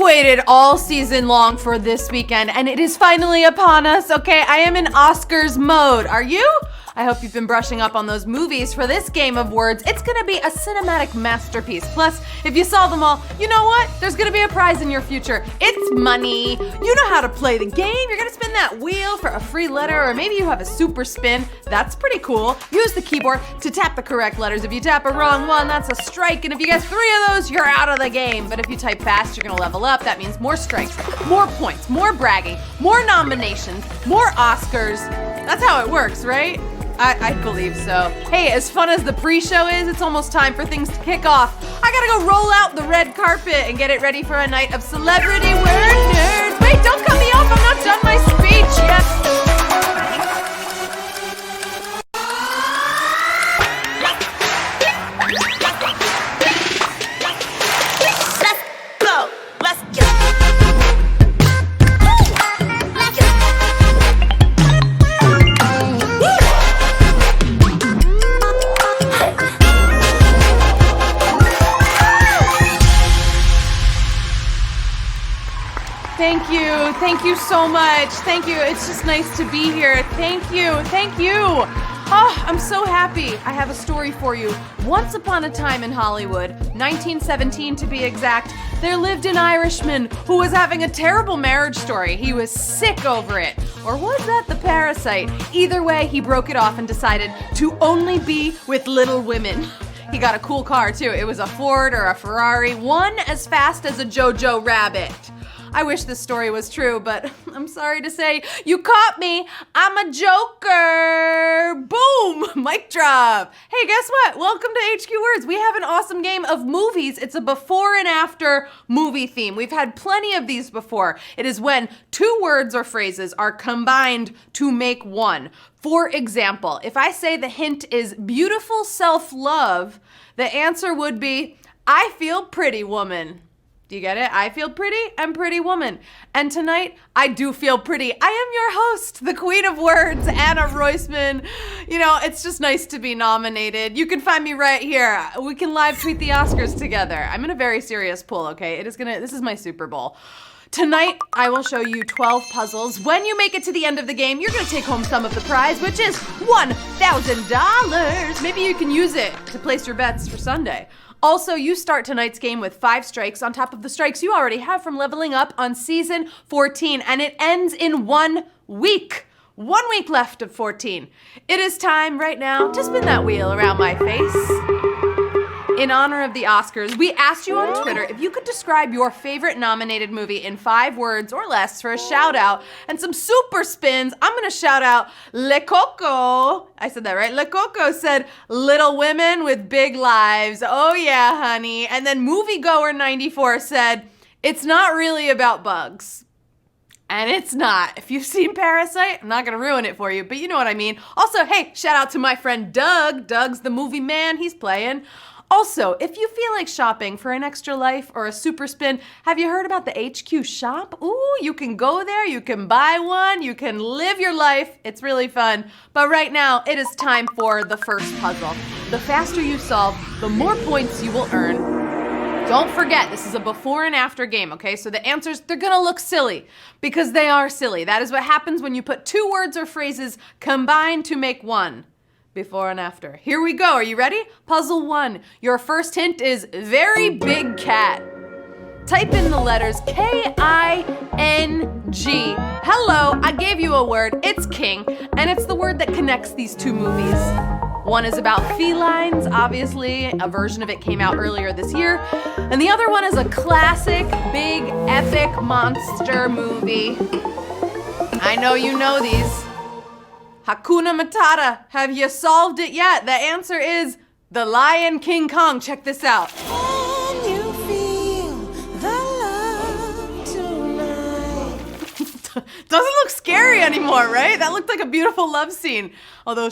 waited all season long for this weekend, and it is finally upon us, okay? I am in Oscars mode. Are you? I hope you've been brushing up on those movies for this game of words. It's gonna be a cinematic masterpiece. Plus, if you saw them all, you know what? There's gonna be a prize in your future. It's money. You know how to play the game. You're gonna spin that wheel for a free letter, or maybe you have a super spin. That's pretty cool. Use the keyboard to tap the correct letters. If you tap a wrong one, that's a strike. And if you get 3 of those, you're out of the game. But if you type fast, you're gonna level up. That means more strikes, more points, more bragging, more nominations, more Oscars. That's how it works, right? I believe so. Hey, as fun as the pre-show is, it's almost time for things to kick off. I gotta go roll out the red carpet and get it ready for a night of celebrity word nerds. Wait, don't cut me off, I'm not done my speech yet. Thank you so much. Thank you. It's just nice to be here. Thank you. Oh, I'm so happy. I have a story for you. Once upon a time in Hollywood, 1917 to be exact, there lived an Irishman who was having a terrible marriage story. He was sick over it. Or was that the parasite? Either way, he broke it off and decided to only be with little women. He got a cool car too. It was a Ford or a Ferrari, one as fast as a Jojo Rabbit. I wish this story was true, but I'm sorry to say, you caught me. I'm a joker. Boom, mic drop. Hey, guess what? Welcome to HQ Words. We have an awesome game of movies. It's a before and after movie theme. We've had plenty of these before. It is when 2 words or phrases are combined to make one. For example, if I say the hint is beautiful self-love, the answer would be, I feel pretty, woman. Do you get it? I feel pretty and pretty woman. And tonight, I do feel pretty. I am your host, the queen of words, Anna Roisman. You know, it's just nice to be nominated. You can find me right here. We can live tweet the Oscars together. I'm in a very serious pool, okay? This is my Super Bowl. Tonight, I will show you 12 puzzles. When you make it to the end of the game, you're gonna take home some of the prize, which is $1,000. Maybe you can use it to place your bets for Sunday. Also, you start tonight's game with 5 strikes on top of the strikes you already have from leveling up on season 14, and it ends in 1 week. 1 week left of 14. It is time right now to spin that wheel around my face. In honor of the Oscars, we asked you on Twitter if you could describe your favorite nominated movie in 5 words or less for a shout out and some super spins. I'm gonna shout out Le Coco. I said that right? Le Coco said Little Women with Big Lives. Oh yeah, honey. And then Moviegoer94 said, it's not really about bugs. And it's not. If you've seen Parasite, I'm not gonna ruin it for you, but you know what I mean. Also, hey, shout out to my friend Doug. Doug's the movie man, he's playing. Also, if you feel like shopping for an extra life or a super spin, have you heard about the HQ shop? Ooh, you can go there, you can buy one, you can live your life. It's really fun. But right now, it is time for the first puzzle. The faster you solve, the more points you will earn. Don't forget, this is a before and after game, okay? So the answers, they're gonna look silly because they are silly. That is what happens when you put 2 words or phrases combined to make one. Before and after. Here we go. Are you ready? Puzzle 1. Your first hint is very big cat. Type in the letters K-I-N-G. Hello, I gave you a word. It's king, and it's the word that connects these 2 movies. One is about felines, obviously. A version of it came out earlier this year. And the other one is a classic, big, epic monster movie. I know you know these. Hakuna Matata, have you solved it yet? The answer is The Lion King Kong. Check this out. Can you feel the love tonight? Doesn't look scary anymore, right? That looked like a beautiful love scene. Although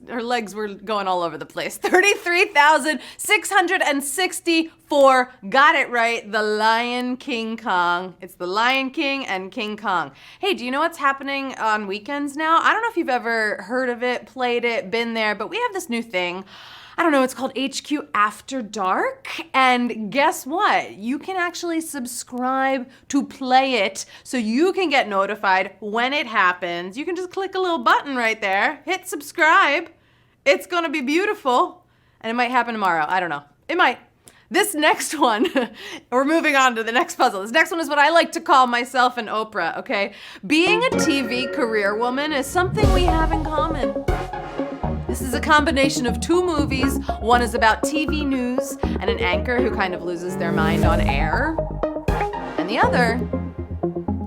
her legs were going all over the place. 33,664. Got it right. The Lion King Kong. It's The Lion King and King Kong. Hey, do you know what's happening on weekends now? I don't know if you've ever heard of it, played it, been there, but we have this new thing. I don't know, it's called HQ After Dark. And guess what? You can actually subscribe to play it so you can get notified when it happens. You can just click a little button right there, hit subscribe. It's gonna be beautiful. And it might happen tomorrow. I don't know. It might. This next one, we're moving on to the next puzzle. This next one is what I like to call myself and Oprah, okay? Being a TV career woman is something we have in common. This is a combination of two movies. One is about TV news and an anchor who kind of loses their mind on air. And the other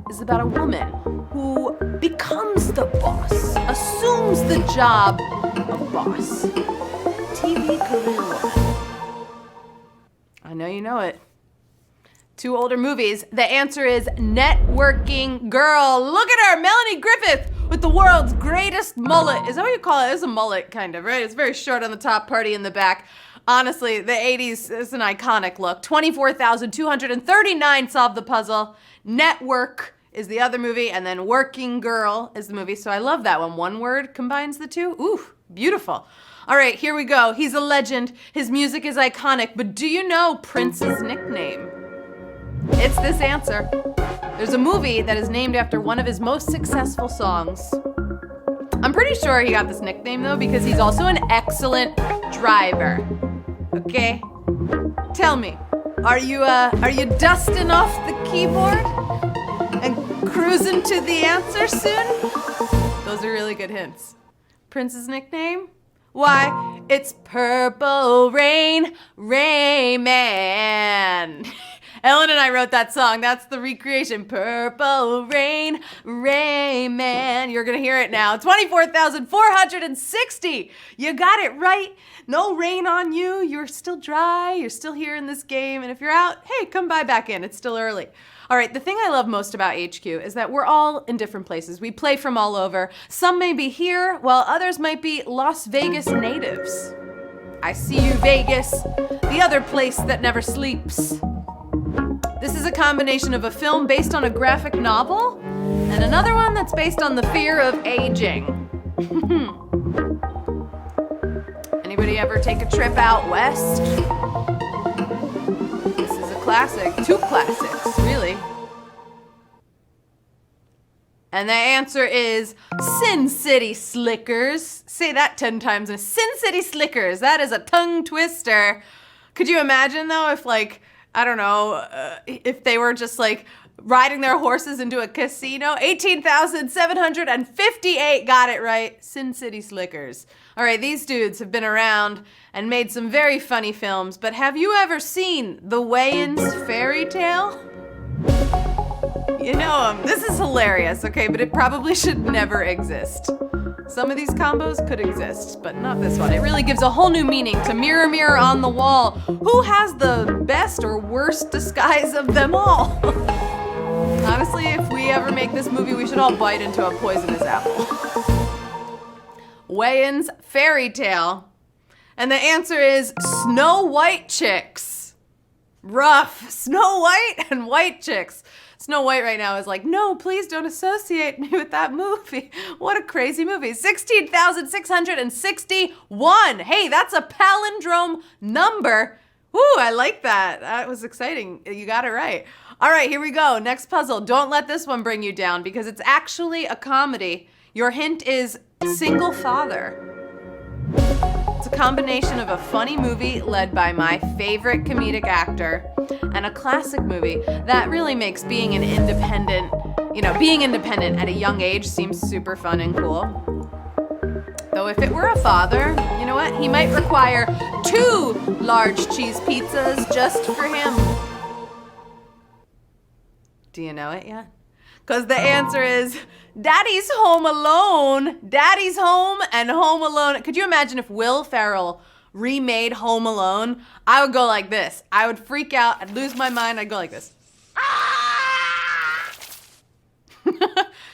is about a woman who becomes the boss, assumes the job of boss. TV career woman. I know you know it. Two older movies. The answer is Networking Girl. Look at her, Melanie Griffith with the world's greatest mullet. Is that what you call it? It's a mullet, kind of, right? It's very short on the top, party in the back. Honestly, the 80s is an iconic look. 24,239 solved the puzzle. Network is the other movie, and then Working Girl is the movie. So I love that one. One word combines the two. Ooh, beautiful. All right, here we go. He's a legend. His music is iconic, but do you know Prince's nickname? It's this answer. There's a movie that is named after one of his most successful songs. I'm pretty sure he got this nickname though because he's also an excellent driver. Okay? Tell me, are you dusting off the keyboard and cruising to the answer soon? Those are really good hints. Prince's nickname? Why, it's Purple Rain, Rayman. Ellen and I wrote that song. That's the recreation. Purple Rain, Rayman. You're gonna hear it now. 24,460. You got it right. No rain on you. You're still dry. You're still here in this game. And if you're out, hey, come by back in. It's still early. All right, the thing I love most about HQ is that we're all in different places. We play from all over. Some may be here, while others might be Las Vegas natives. I see you, Vegas, the other place that never sleeps. This is a combination of a film based on a graphic novel and another one that's based on the fear of aging. Anybody ever take a trip out west? This is a classic, two classics, really. And the answer is Sin City Slickers. Say that 10 times. Sin City Slickers. That is a tongue twister. Could you imagine though if I don't know, if they were just riding their horses into a casino? 18,758 got it right. Sin City Slickers. All right, these dudes have been around and made some very funny films, but have you ever seen The Wayans Fairy Tale? You know them. This is hilarious, okay, but it probably should never exist. Some of these combos could exist, but not this one. It really gives a whole new meaning to Mirror, Mirror on the Wall. Who has the best or worst disguise of them all? Honestly, if we ever make this movie, we should all bite into a poisonous apple. Wayans Fairy Tale. And the answer is Snow White Chicks. Rough. Snow White and White Chicks. Snow White right now is like, no, please don't associate me with that movie. What a crazy movie. 16,661. Hey, that's a palindrome number. Ooh, I like that. That was exciting. You got it right. All right, here we go. Next puzzle. Don't let this one bring you down because it's actually a comedy. Your hint is Single Father. It's a combination of a funny movie led by my favorite comedic actor and a classic movie that really makes being independent at a young age seems super fun and cool. Though if it were a father, you know what? He might require 2 large cheese pizzas just for him. Do you know it yet? Because the answer is Daddy's Home Alone. Daddy's Home and Home Alone. Could you imagine if Will Ferrell remade Home Alone? I would go like this. I would freak out. I'd lose my mind. I'd go like this.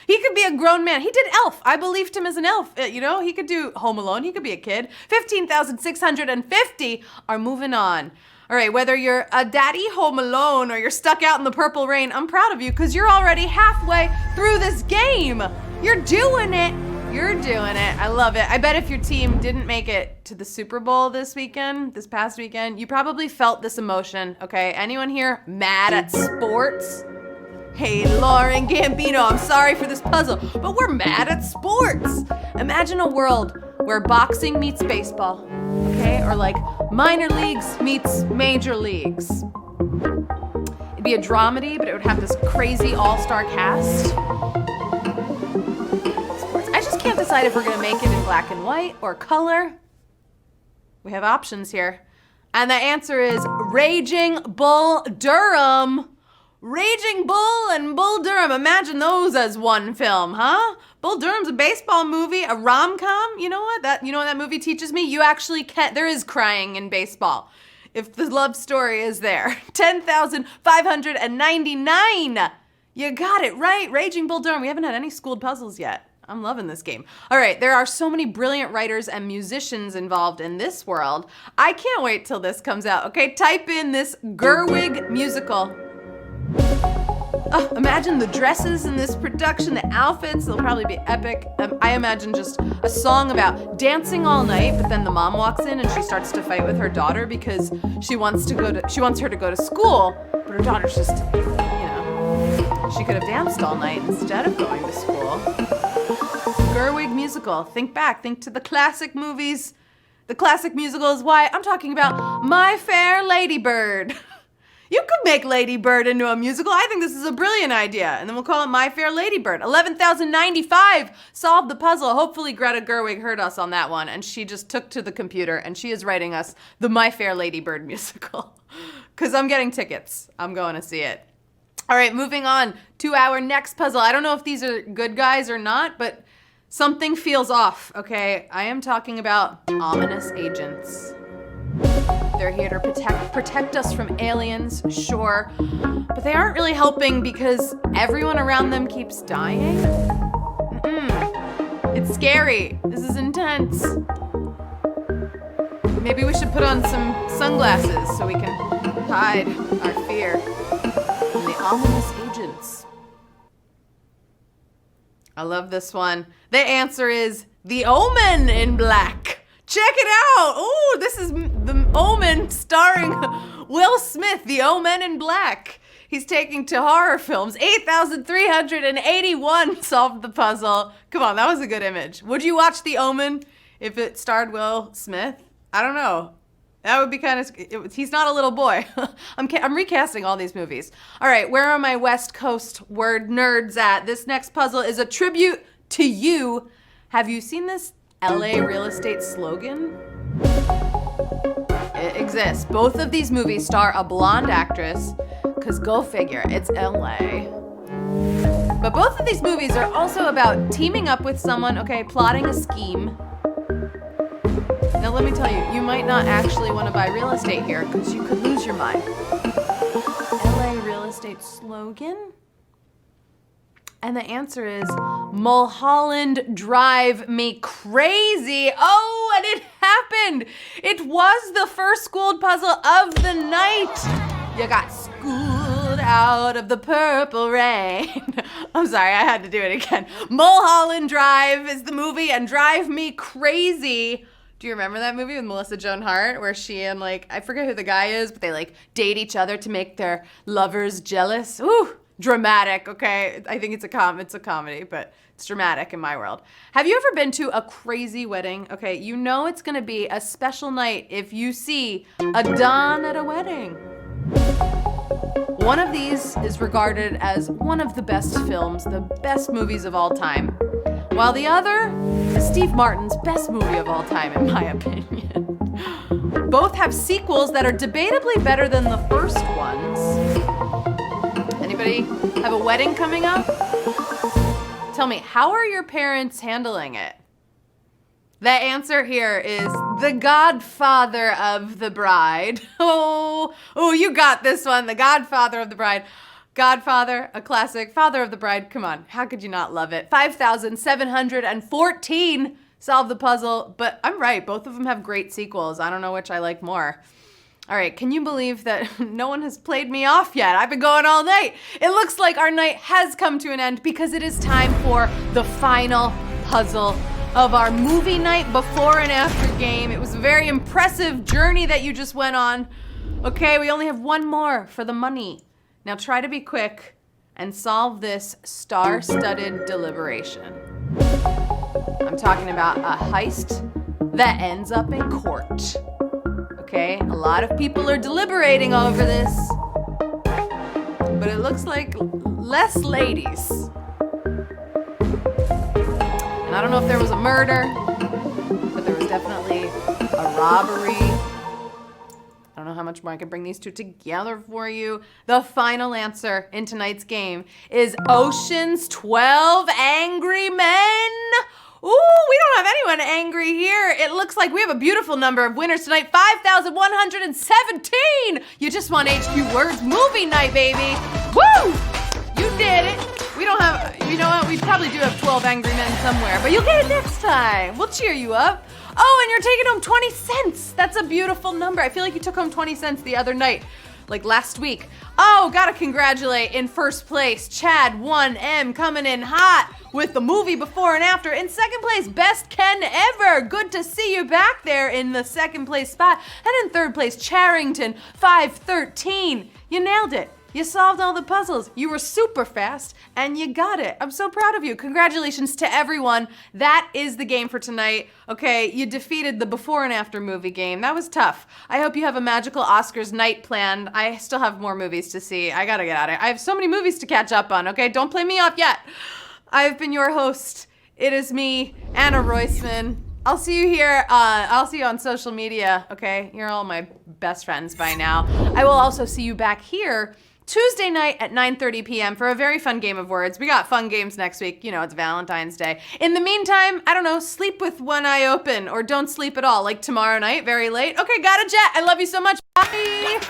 He could be a grown man. He did Elf. I believed him as an elf. He could do Home Alone. He could be a kid. 15,650 are moving on. All right, whether you're a daddy home alone or you're stuck out in the purple rain, I'm proud of you because you're already halfway through this game. You're doing it. You're doing it. I love it. I bet if your team didn't make it to the Super Bowl this past weekend, you probably felt this emotion, okay? Anyone here mad at sports? Hey, Lauren Gambino, I'm sorry for this puzzle, but we're mad at sports. Imagine a world where boxing meets baseball, okay? Or like minor leagues meets major leagues. It'd be a dramedy, but it would have this crazy all-star cast. Sports. I just can't decide if we're gonna make it in black and white or color. We have options here. And the answer is Raging Bull Durham. Raging Bull and Bull Durham. Imagine those as one film, huh? Bull Durham's a baseball movie, a rom-com. You know what that movie teaches me? You actually can't. There is crying in baseball. If the love story is there. 10,599. You got it right. Raging Bull Durham. We haven't had any schooled puzzles yet. I'm loving this game. All right, there are so many brilliant writers and musicians involved in this world. I can't wait till this comes out. Okay, type in this Gerwig musical. Imagine the dresses in this production, the outfits, they'll probably be epic. I imagine just a song about dancing all night, but then the mom walks in and she starts to fight with her daughter because she wants her to go to school, but her daughter's just, she could have danced all night instead of going to school. Gerwig musical. Think back, think to the classic movies. The classic musical is why I'm talking about My Fair Ladybird. You could make Lady Bird into a musical. I think this is a brilliant idea. And then we'll call it My Fair Ladybird. 11,095 solved the puzzle. Hopefully Greta Gerwig heard us on that one and she just took to the computer and she is writing us the My Fair Ladybird musical. Because I'm getting tickets. I'm going to see it. All right, moving on to our next puzzle. I don't know if these are good guys or not, but something feels off, okay? I am talking about ominous agents. They're here to protect us from aliens, sure, but they aren't really helping because everyone around them keeps dying. It's scary. This is intense. Maybe we should put on some sunglasses so we can hide our fear from the ominous agents. I love this one. The answer is The Omen in black. Check it out! Oh, this is The Omen starring Will Smith, The Omen in black. He's taking to horror films. 8,381 solved the puzzle. Come on, that was a good image. Would you watch The Omen if it starred Will Smith? I don't know. That would be kind of, he's not a little boy. I'm recasting all these movies. All right, where are my West Coast word nerds at? This next puzzle is a tribute to you. Have you seen this LA real estate slogan? It exists. Both of these movies star a blonde actress, because go figure, it's LA. But both of these movies are also about teaming up with someone, okay, plotting a scheme. Now let me tell you, you might not actually want to buy real estate here, because you could lose your mind. LA real estate slogan? And the answer is Mulholland Drive Me Crazy. Oh, and it happened. It was the first schooled puzzle of the night. You got schooled out of the purple rain. I'm sorry, I had to do it again. Mulholland Drive is the movie and Drive Me Crazy. Do you remember that movie with Melissa Joan Hart where she and I forget who the guy is, but they date each other to make their lovers jealous? Ooh. Dramatic, okay? I think it's a comedy, but it's dramatic in my world. Have you ever been to a crazy wedding? Okay, you know it's gonna be a special night if you see a Don at a wedding. One of these is regarded as one of the best films, the best movies of all time, while the other is Steve Martin's best movie of all time, in my opinion. Both have sequels that are debatably better than the first ones. Anybody have a wedding coming up? Tell me, how are your parents handling it? The answer here is The Godfather of the Bride. Oh, you got this one. The Godfather of the Bride. Godfather, a classic. Father of the Bride. Come on, how could you not love it? 5,714 solved the puzzle, but I'm right. Both of them have great sequels. I don't know which I like more. All right, can you believe that no one has played me off yet? I've been going all night. It looks like our night has come to an end because it is time for the final puzzle of our movie night before and after game. It was a very impressive journey that you just went on. Okay, we only have one more for the money. Now try to be quick and solve this star-studded deliberation. I'm talking about a heist that ends up in court. Okay, a lot of people are deliberating over this, but it looks like less ladies. And I don't know if there was a murder, but there was definitely a robbery. I don't know how much more I can bring these two together for you. The final answer in tonight's game is Ocean's 12 Angry Men. Ooh, we don't have anyone angry here. It looks like we have a beautiful number of winners tonight, 5,117. You just won HQ Words movie night, baby. Woo! You did it. We don't have, you know what? We probably do have 12 angry men somewhere, but you'll get it next time. We'll cheer you up. Oh, and you're taking home 20 cents. That's a beautiful number. I feel like you took home 20 cents the other night, like last week. Oh, gotta congratulate in first place, Chad 1M coming in hot with the movie before and after. In second place, Best Ken Ever. Good to see you back there in the second place spot. And in third place, Charrington 513. You nailed it. You solved all the puzzles. You were super fast and you got it. I'm so proud of you. Congratulations to everyone. That is the game for tonight. Okay, you defeated the before and after movie game. That was tough. I hope you have a magical Oscars night planned. I still have more movies to see. I gotta get at it. I have so many movies to catch up on, okay? Don't play me off yet. I've been your host. It is me, Anna Roisman. I'll see you here. I'll see you on social media, okay? You're all my best friends by now. I will also see you back here Tuesday night at 9:30 p.m. for a very fun game of words. We got fun games next week. You know, it's Valentine's Day. In the meantime, I don't know, sleep with one eye open or don't sleep at all, like tomorrow night, very late. Okay, got a jet. I love you so much. Bye.